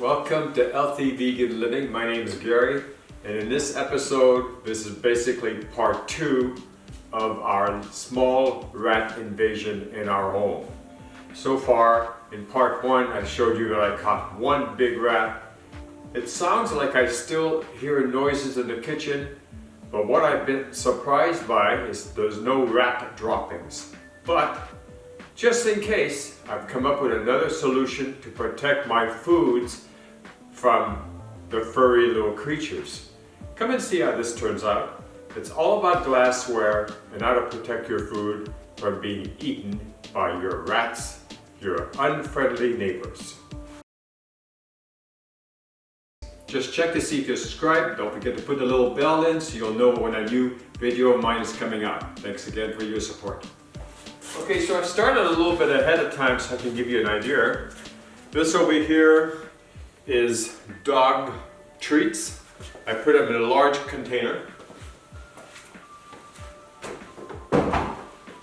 Welcome to Healthy Vegan Living. My name is Gary, and in this episode, this is basically part 2 of our small rat invasion in our home. So far, in part 1, I showed you that I caught one big rat. It sounds like I still hear noises in the kitchen, but what I've been surprised by is there's no rat droppings. But just in case, I've come up with another solution to protect my foods from the furry little creatures. Come and see how this turns out. It's all about glassware and how to protect your food from being eaten by your rats, your unfriendly neighbors. Just check to see if you're subscribed. Don't forget to put the little bell in so you'll know when a new video of mine is coming out. Thanks again for your support. Okay, so I've started a little bit ahead of time so I can give you an idea. This over here is dog treats. I put them in a large container.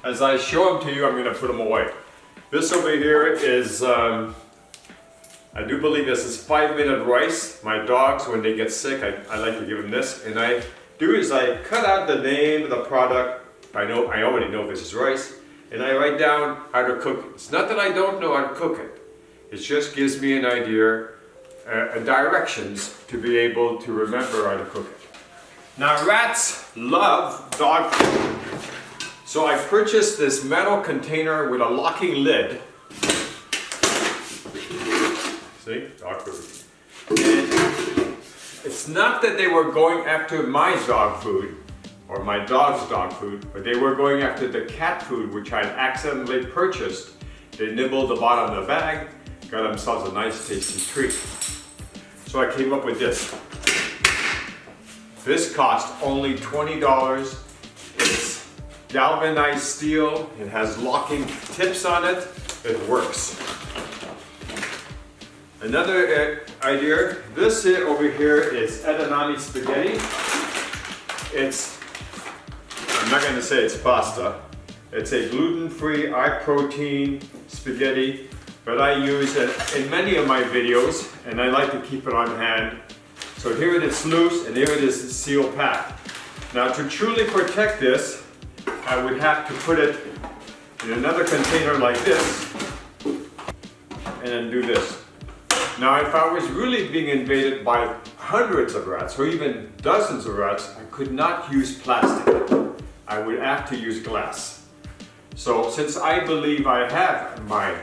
As I show them to you, I'm going to put them away. This over here is, I do believe this is 5-minute rice. My dogs, when they get sick, I like to give them this. And I do is I cut out the name of the product. I already know this is rice. And I write down how to cook it. It's not that I don't know how to cook it. It just gives me an idea, directions to be able to remember how to cook it. Now rats love dog food. So I purchased this metal container with a locking lid. See, dog food. And it's not that they were going after my dog food or my dog's dog food, but they were going after the cat food which I had accidentally purchased. They nibbled the bottom of the bag, got themselves a nice tasty treat. So I came up with this. This cost only $20. It's galvanized steel, it has locking tips on it, it works. Another idea, this over here is edamame spaghetti. I'm not going to say it's pasta. It's a gluten-free, high-protein spaghetti, but I use it in many of my videos, and I like to keep it on hand. So here it is loose, and here it is sealed packed. Now to truly protect this, I would have to put it in another container like this, and then do this. Now if I was really being invaded by hundreds of rats, or even dozens of rats, I could not use plastic. I would have to use glass. So since I believe I have my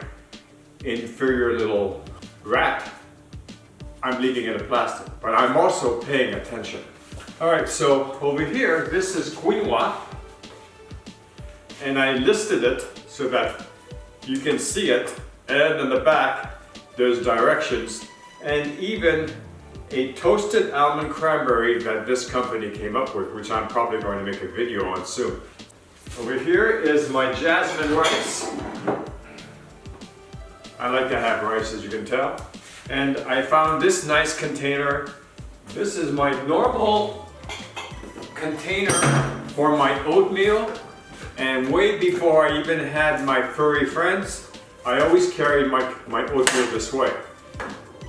inferior little rat, I'm leaving it in plastic, but I'm also paying attention. All right, so over here, this is quinoa, and I listed it so that you can see it, and in the back, there's directions, and even a toasted almond cranberry that this company came up with, which I'm probably going to make a video on soon. Over here is my jasmine rice. I like to have rice, as you can tell. And I found this nice container. This is my normal container for my oatmeal. And way before I even had my furry friends, I always carried my oatmeal this way.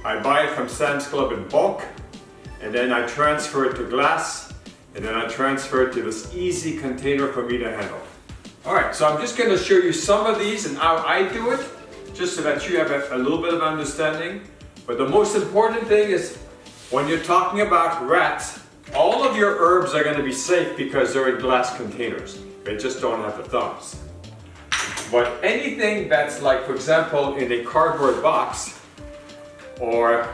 I buy it from Sam's Club in bulk, and then I transfer it to glass, and then I transfer it to this easy container for me to handle. All right, so I'm just going to show you some of these and how I do it, just so that you have a little bit of understanding. But the most important thing is, when you're talking about rats, all of your herbs are going to be safe because they're in glass containers. They just don't have the thumbs. But anything that's like, for example, in a cardboard box, or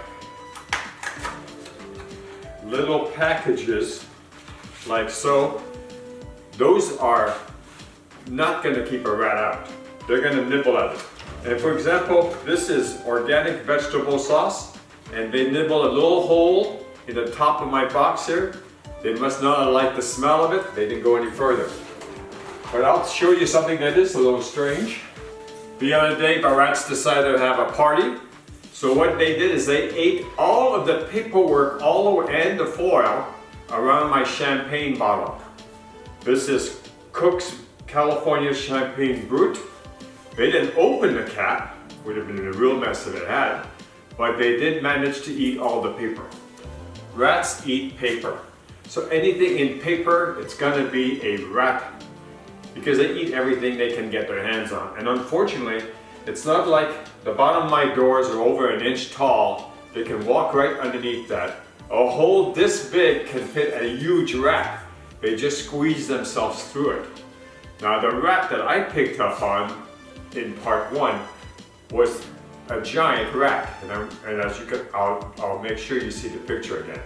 little packages like so, those are not going to keep a rat out. They're going to nibble at it. And for example, this is organic vegetable sauce, and they nibble a little hole in the top of my box here. They must not have liked the smell of it. They didn't go any further. But I'll show you something that is a little strange. The other day, the rats decided to have a party. So what they did is they ate all of the paperwork and the foil around my champagne bottle. This is Cook's California Champagne Brut. They didn't open the cap, would have been a real mess if it had, but they did manage to eat all the paper. Rats eat paper. So anything in paper, it's gonna be a rat, because they eat everything they can get their hands on. And unfortunately, it's not like the bottom of my doors are over an inch tall. They can walk right underneath that. A hole this big can fit a huge rat. They just squeeze themselves through it. Now the rat that I picked up on in part 1 was a giant rat. And as you can, I'll make sure you see the picture again.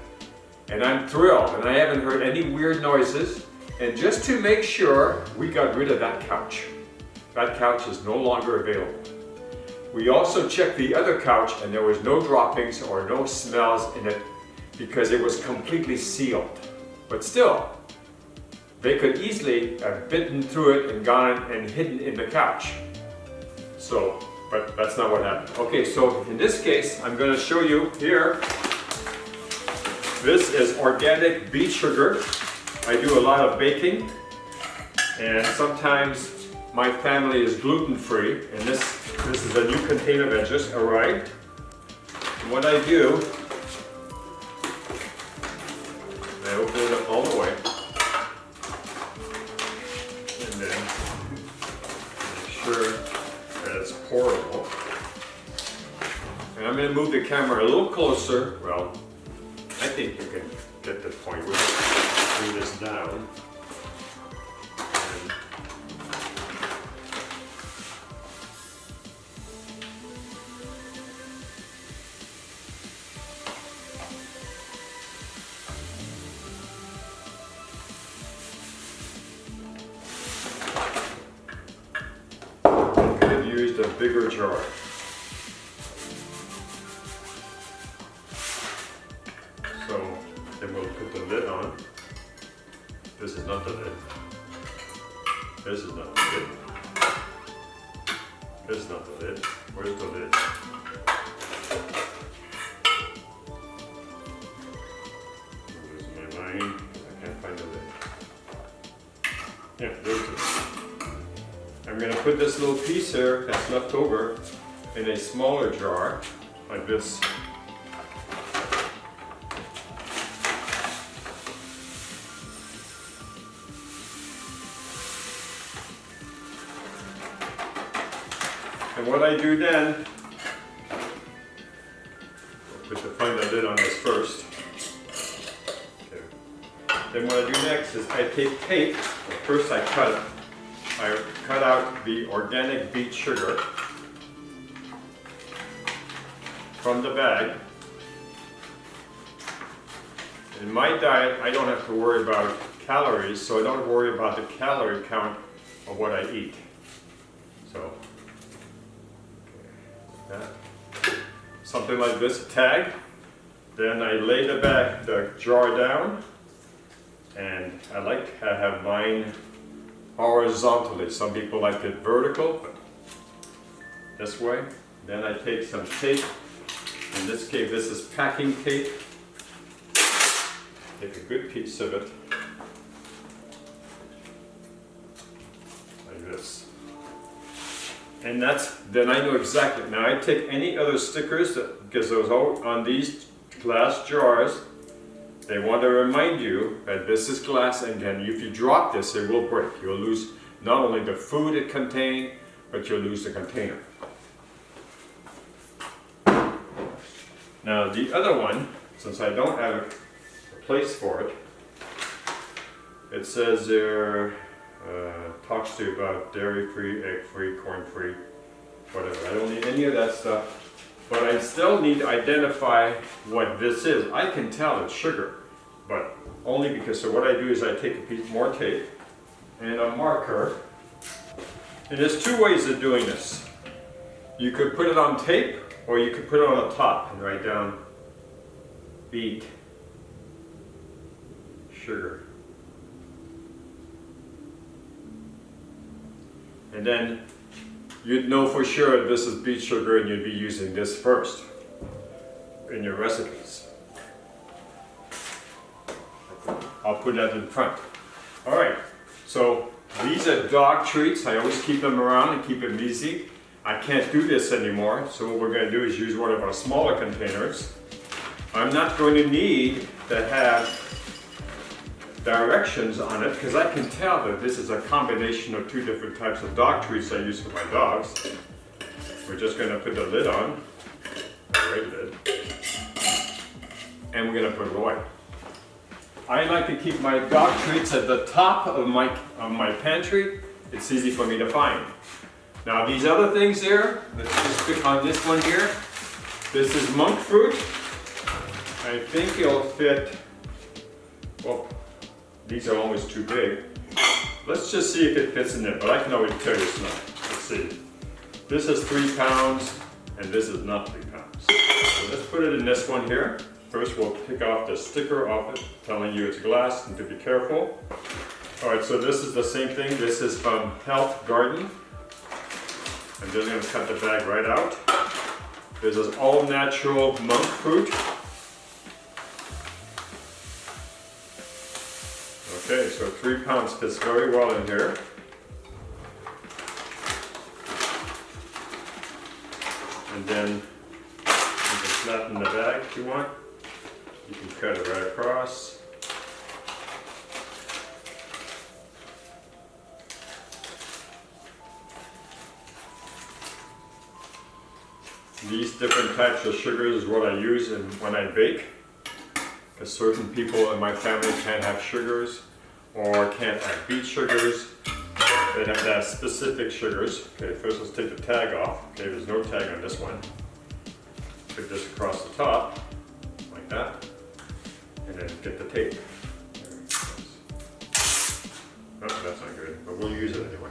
And I'm thrilled, and I haven't heard any weird noises. And just to make sure, we got rid of that couch. That couch is no longer available. We also checked the other couch, and there was no droppings or no smells in it because it was completely sealed. But still, they could easily have bitten through it and gone and hidden in the couch. So, but that's not what happened. Okay, so in this case, I'm going to show you here. This is organic beet sugar. I do a lot of baking, and sometimes my family is gluten-free, and this is a new container that just arrived. And what I do, I open it up all the way, and then make sure that it's pourable. And I'm going to move the camera a little closer. Well, I think you can get the point. We'll bring this down. I could have used a bigger jar. So then we'll put the lid on. This is not the lid. This is not the lid. This is not the lid. Where's the lid? I'm losing my mind because I can't find the lid. Yeah, there's it. I'm going to put this little piece here that's left over in a smaller jar like this. And what I do then, find the lid on this first. Okay. Then what I do next is I take tape. First I cut out the organic beet sugar from the bag. In my diet, I don't have to worry about calories, so I don't worry about the calorie count of what I eat. So, something like this, a tag. Then I lay the jar down, and I like to have mine horizontally. Some people like it vertical, but this way. Then I take some tape. In this case, this is packing tape. Take a good piece of it, like this. And then I know exactly. Now I take any other stickers, because those are on these glass jars, they want to remind you that this is glass, and then if you drop this, it will break. You'll lose not only the food it contained, but you'll lose the container. Now the other one, since I don't have a place for it, it says there, talks to you about dairy-free, egg-free, corn-free, whatever. I don't need any of that stuff, but I still need to identify what this is. I can tell it's sugar, but only because, so what I do is I take a piece more tape and a marker, and there's two ways of doing this. You could put it on tape, or you could put it on the top and write down beet sugar. And then you'd know for sure this is beet sugar, and you'd be using this first in your recipes. I'll put that in front. All right, so these are dog treats. I always keep them around and keep them easy. I can't do this anymore, so what we're going to do is use one of our smaller containers. I'm not going to need to have directions on it because I can tell that this is a combination of two different types of dog treats I use for my dogs. We're just going to put the lid on, the right lid, and we're going to put it away. I like to keep my dog treats at the top of my pantry. It's easy for me to find. Now these other things here, let's just click on this one here. This is monk fruit. I think it'll fit, well, these are almost too big. Let's just see if it fits in there, but I can already tell you it's not. Let's see. This is 3 pounds, and this is not 3 pounds. So let's put it in this one here. First we'll pick off the sticker off it, telling you it's glass and to be careful. All right, so this is the same thing. This is from Health Garden. I'm just going to cut the bag right out. This is all natural monk fruit. Okay, so 3 pounds fits very well in here. And then you can flatten the bag if you want. You can cut it right across. These different types of sugars is what I use when I bake, because certain people in my family can't have sugars or can't have beet sugars. They have to have specific sugars. Okay, first let's take the tag off. Okay, there's no tag on this one. Put this across the top, like that, and then get the tape. Oh, that's not good, but we'll use it anyway.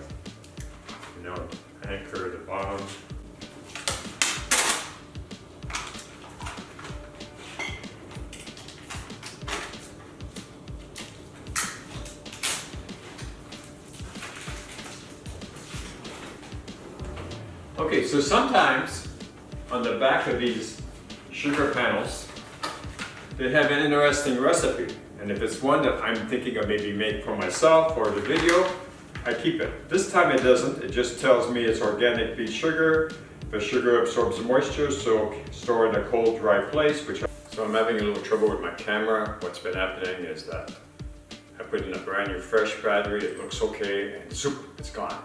You know, anchor at the bottom. Okay, so sometimes on the back of these sugar panels, they have an interesting recipe. And if it's one that I'm thinking of maybe make for myself or the video, I keep it. This time it doesn't. It just tells me it's organic beet sugar. The sugar absorbs moisture, so store in a cold, dry place. So I'm having a little trouble with my camera. What's been happening is that I put in a brand new fresh battery. It looks okay, and zoop, it's gone.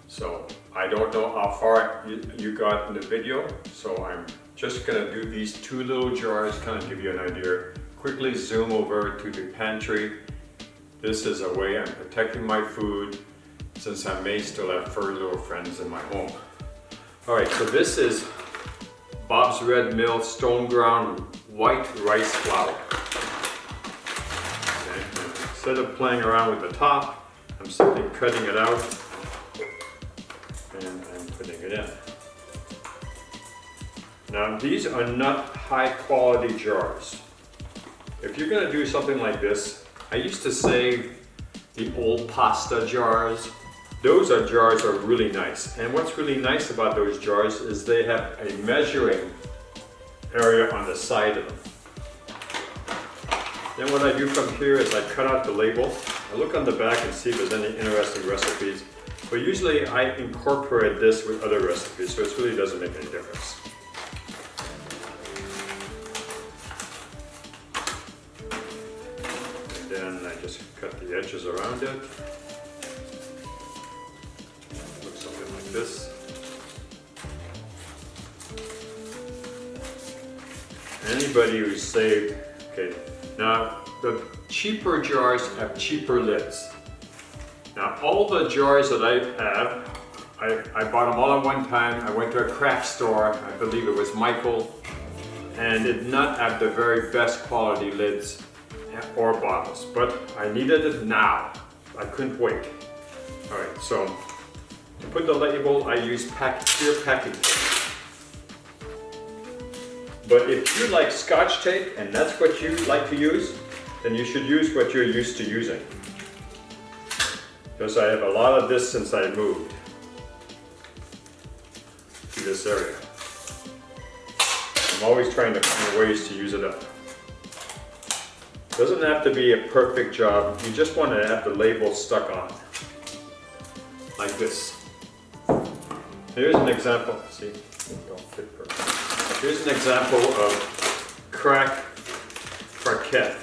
So I don't know how far you got in the video, so I'm just gonna do these 2 little jars, kind of give you an idea. Quickly zoom over to the pantry. This is a way I'm protecting my food since I may still have fur little friends in my home. All right, so this is Bob's Red Mill Stone Ground White Rice Flour. Okay. Instead of playing around with the top, I'm simply cutting it out. And I'm putting it in. Now these are not high quality jars. If you're going to do something like this, I used to save the old pasta jars. Those are jars are really nice. And what's really nice about those jars is they have a measuring area on the side of them. Then what I do from here is I cut out the label. I look on the back and see if there's any interesting recipes. But usually I incorporate this with other recipes, so it really doesn't make any difference. And then I just cut the edges around it. Looks something like this. Anybody who's saved, okay, now the cheaper jars have cheaper lids. Now all the jars that I have, I bought them all at one time. I went to a craft store, I believe it was Michael, and did not have the very best quality lids or bottles, but I needed it now. I couldn't wait. All right, so to put the label, I use clear packing tape. But if you like Scotch tape and that's what you like to use, then you should use what you're used to using. Because I have a lot of this since I moved to this area. I'm always trying to find ways to use it up. Doesn't have to be a perfect job. You just want to have the label stuck on, like this. Here's an example. See, don't fit perfect. Here's an example of crack croquette,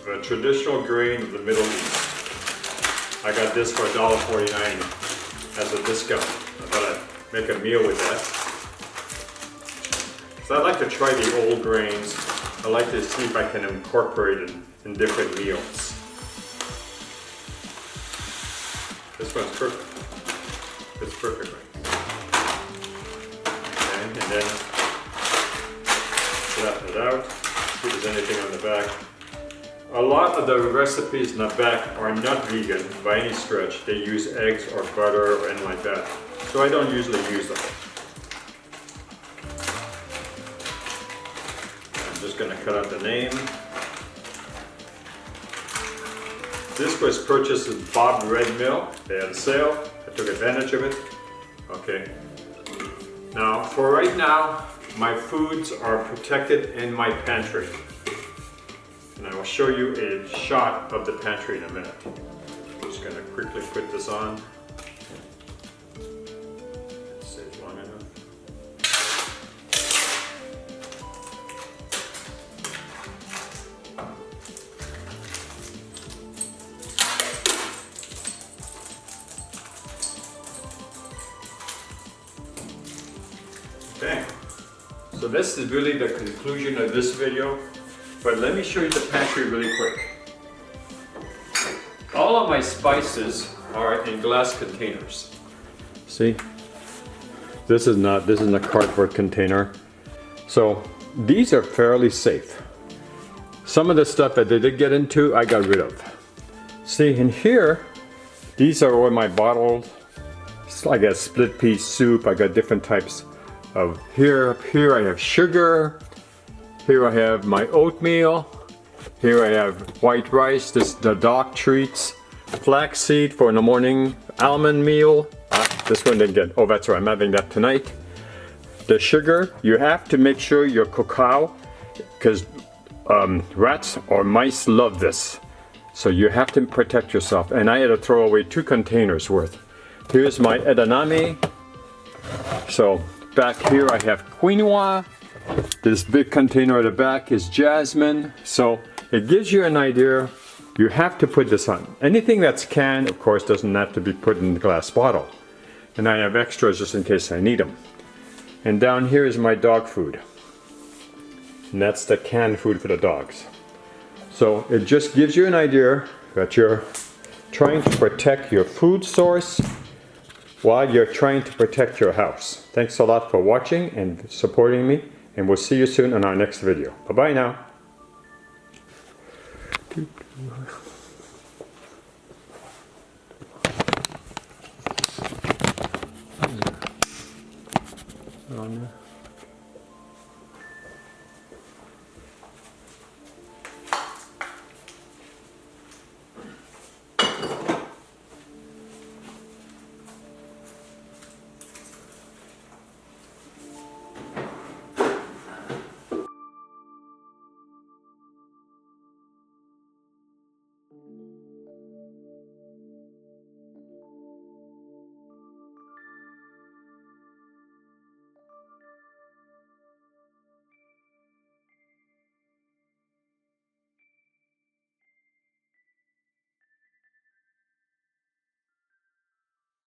a traditional grain of the Middle East. I got this for $1.49 as a discount. I thought I'd make a meal with that. So I like to try the old grains. I like to see if I can incorporate it in different meals. This one's perfect. It's perfect. Okay, and then flatten it out. See if there's anything on the back. A lot of the recipes in the back are not vegan by any stretch. They use eggs or butter or anything like that. So I don't usually use them. I'm just going to cut out the name. This was purchased at Bob Red Mill. They had a sale. I took advantage of it. Okay. Now, for right now, my foods are protected in my pantry. And I will show you a shot of the pantry in a minute. I'm just going to quickly put this on. It stays long enough. Okay, so this is really the conclusion of this video, but let me show you the pantry really quick. All of my spices are in glass containers. See, this is in a cardboard container. So these are fairly safe. Some of the stuff that they did get into, I got rid of. See, in here, these are all my bottled, it's like a split pea soup. I got different types of here I have sugar, here I have my oatmeal, here I have white rice, this the dog treats, flaxseed for in the morning, almond meal. This one didn't get, oh that's right, I'm having that tonight. The sugar, you have to make sure your cacao, because rats or mice love this. So you have to protect yourself. And I had to throw away 2 containers worth. Here's my edamame. So back here I have quinoa. This big container at the back is jasmine. So it gives you an idea. You have to put this on. Anything that's canned, of course, doesn't have to be put in a glass bottle. And I have extras just in case I need them. And down here is my dog food. And that's the canned food for the dogs. So it just gives you an idea that you're trying to protect your food source while you're trying to protect your house. Thanks a lot for watching and supporting me, and we'll see you soon on our next video. Bye-bye now. Oh, no.